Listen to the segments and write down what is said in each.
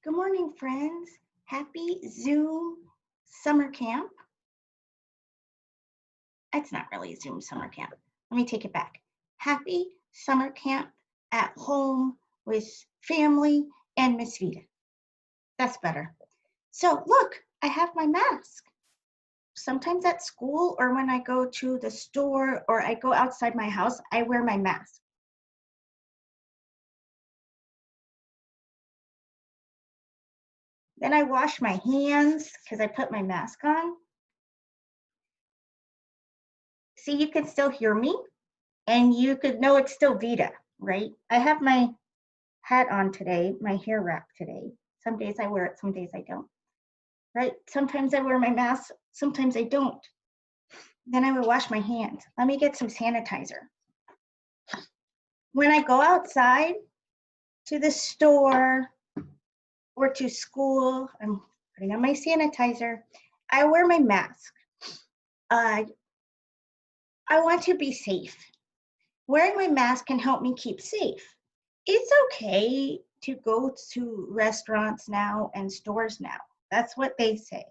Good morning, friends. Happy Zoom summer camp. It's not really Zoom summer camp. Let me take it back. Happy summer camp at home with family and Miss Vita. That's better. So, look, I have my mask. Sometimes at school or when I go to the store or I go outside my house, I wear my mask. Then I wash my hands because I put my mask on. See, you can still hear me and you could know it's still Vita, right? I have my hat on today, my hair wrap today. Some days I wear it, some days I don't, right? Sometimes I wear my mask, sometimes I don't. Then I would wash my hands. Let me get some sanitizer. When I go outside to the store or to school, I'm putting on my sanitizer. I wear my mask. Uh, I want to be safe. Wearing my mask can help me keep safe. It's okay to go to restaurants now and stores now. That's what they say.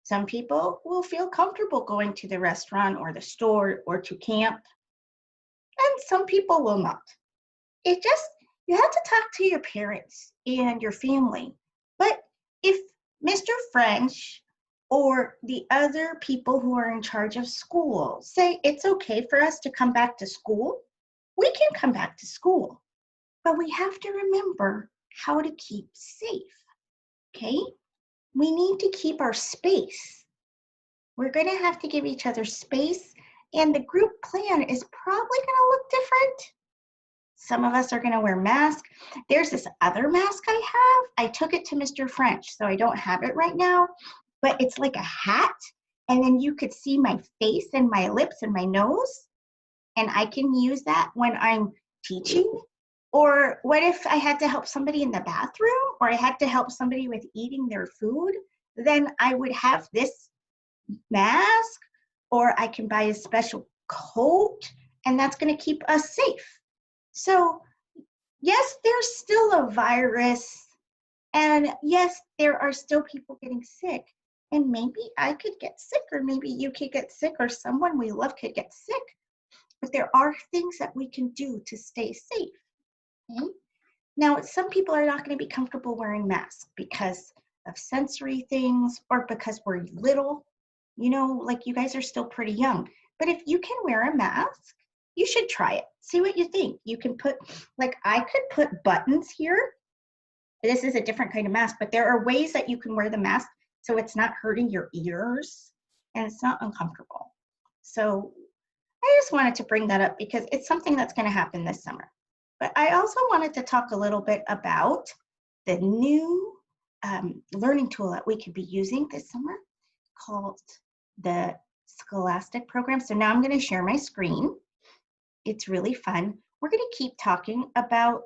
Some people will feel comfortable going to the restaurant or the store or to camp, and some people will not. It just, you have to talk to your parents and your family. But if Mr. French or the other people who are in charge of school say it's okay for us to come back to school, we can come back to school. But we have to remember how to keep safe, okay? We need to keep our space. We're going to have to give each other space, and the group plan is probably going to look different. Some of us are going to wear masks. There's this other mask I have. I took it to Mr. French, so I don't have it right now, but it's like a hat, and then you could see my face and my lips and my nose, and I can use that when I'm teaching. Or what if I had to help somebody in the bathroom, or I had to help somebody with eating their food? Then I would have this mask, or I can buy a special coat, and that's going to keep us safe. So, yes, there's still a virus, and yes, there are still people getting sick. And maybe I could get sick, or maybe you could get sick, or someone we love could get sick. But there are things that we can do to stay safe. Okay? Now, some people are not going to be comfortable wearing masks because of sensory things or because we're little. You know, like you guys are still pretty young. But if you can wear a mask, you should try it. See what you think. You can put, like I could put buttons here. This is a different kind of mask, but there are ways that you can wear the mask so it's not hurting your ears and it's not uncomfortable. So I just wanted to bring that up because it's something that's going to happen this summer. But I also wanted to talk a little bit about the new learning tool that we could be using this summer called the Scholastic program. So now I'm going to share my screen. It's really fun. We're going to keep talking about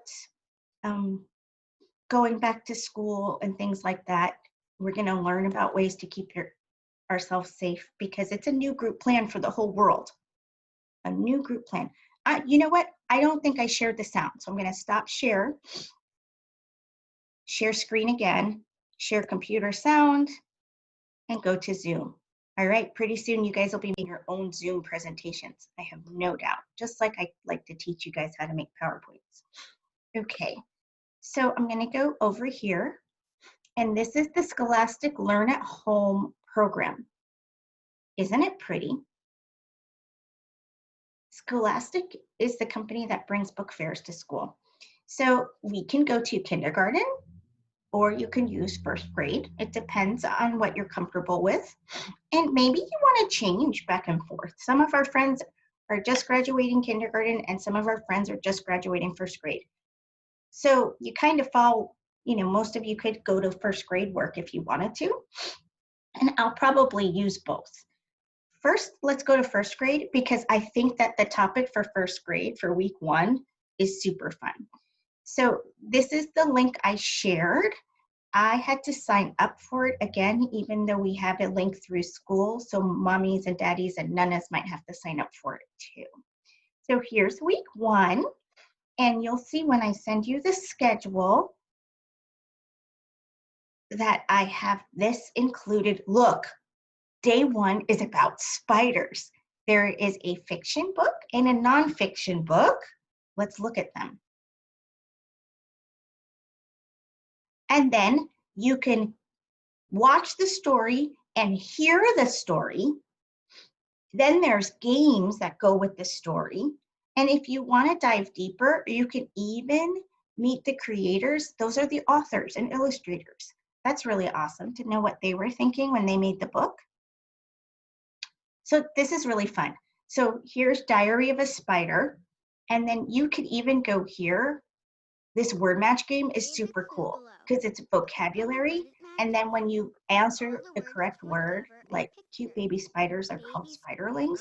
going back to school and things like that. We're going to learn about ways to keep ourselves safe because it's a new group plan for the whole world. A new group plan. You know what? I don't think I shared the sound. So I'm going to stop share screen again, share computer sound, and go to Zoom. All right, pretty soon you guys will be making your own Zoom presentations. I have no doubt, just like I like to teach you guys how to make PowerPoints. Okay, so I'm going to go over here, and this is the Scholastic Learn at Home program. Isn't it pretty? Scholastic is the company that brings book fairs to school. So we can go to kindergarten, or you can use first grade. It depends on what you're comfortable with. And maybe you want to change back and forth. Some of our friends are just graduating kindergarten and some of our friends are just graduating first grade. So you kind of fall, you know, most of you could go to first grade work if you wanted to. And I'll probably use both. First, let's go to first grade because I think that the topic for first grade for week 1 is super fun. So this is the link I shared. I had to sign up for it again, even though we have a link through school. So mommies and daddies and nunnas might have to sign up for it too. So here's week 1. And you'll see when I send you the schedule, that I have this included. Look, day 1 is about spiders. There is a fiction book and a nonfiction book. Let's look at them. And then you can watch the story and hear the story. Then there's games that go with the story. And if you want to dive deeper, you can even meet the creators. Those are the authors and illustrators. That's really awesome to know what they were thinking when they made the book. So this is really fun. So here's Diary of a Spider. And then you could even go here. This word match game is super cool because it's vocabulary. And then when you answer the correct word, like cute baby spiders are called spiderlings,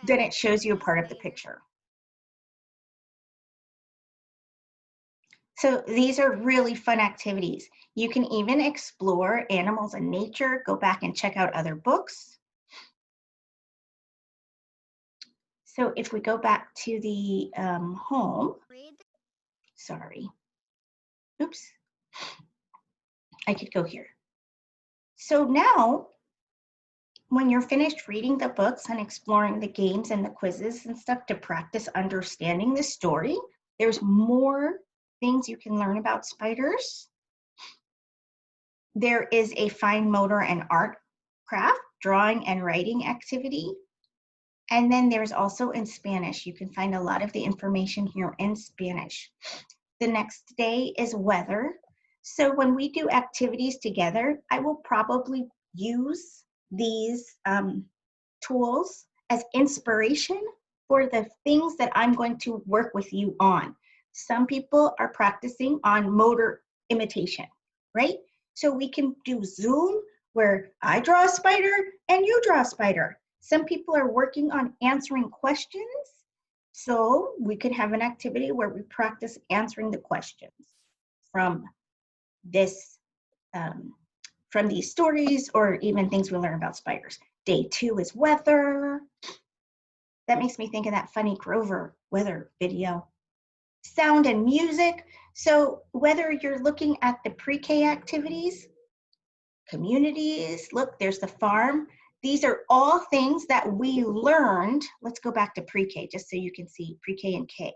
then it shows you a part of the picture. So these are really fun activities. You can even explore animals in nature, go back and check out other books. So if we go back to the home, sorry, oops, I could go here. So now, when you're finished reading the books and exploring the games and the quizzes and stuff to practice understanding the story, there's more things you can learn about spiders. There is a fine motor and art craft, drawing and writing activity. And then there's also in Spanish. You can find a lot of the information here in Spanish. The next day is weather. So when we do activities together, I will probably use these tools as inspiration for the things that I'm going to work with you on. Some people are practicing on motor imitation, right? So we can do Zoom where I draw a spider and you draw a spider. Some people are working on answering questions. So we could have an activity where we practice answering the questions from this, from these stories or even things we learn about spiders. Day 2 is weather. That makes me think of that funny Grover weather video. Sound and music. So whether you're looking at the pre-K activities, communities, look, there's the farm. These are all things that we learned. Let's go back to pre-K just so you can see pre-K and K.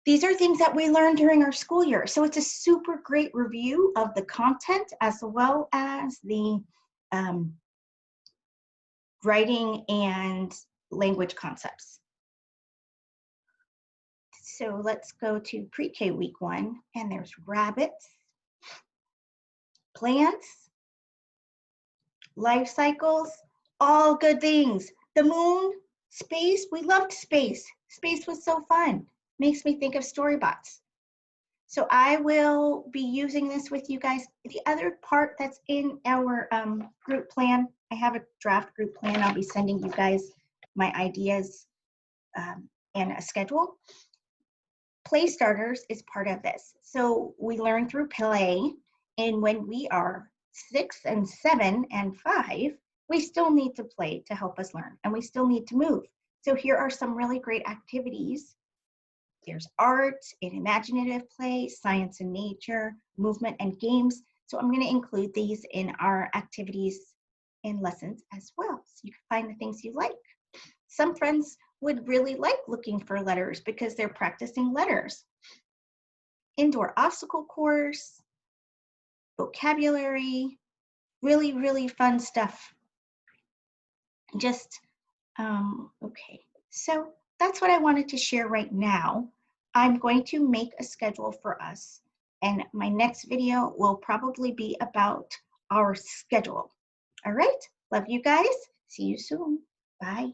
These are things that we learned during our school year. So it's a super great review of the content as well as the writing and language concepts. So let's go to pre-K week 1, and there's rabbits, plants, life cycles, all good things. The moon, space, we loved space. Space was so fun. Makes me think of Storybots. So I will be using this with you guys. The other part that's in our group plan, I have a draft group plan. I'll be sending you guys my ideas and a schedule. Play starters is part of this. So we learn through play, and when we are 6 and 7 and 5, we still need to play to help us learn, and we still need to move. So here are some really great activities. There's art and imaginative play, science and nature, movement and games. So I'm going to include these in our activities and lessons as well, so you can find the things you like. Some friends would really like looking for letters because they're practicing letters. Indoor obstacle course, vocabulary, really, really fun stuff. Just, okay. So that's what I wanted to share right now. I'm going to make a schedule for us, and my next video will probably be about our schedule. All right, love you guys. See you soon. Bye.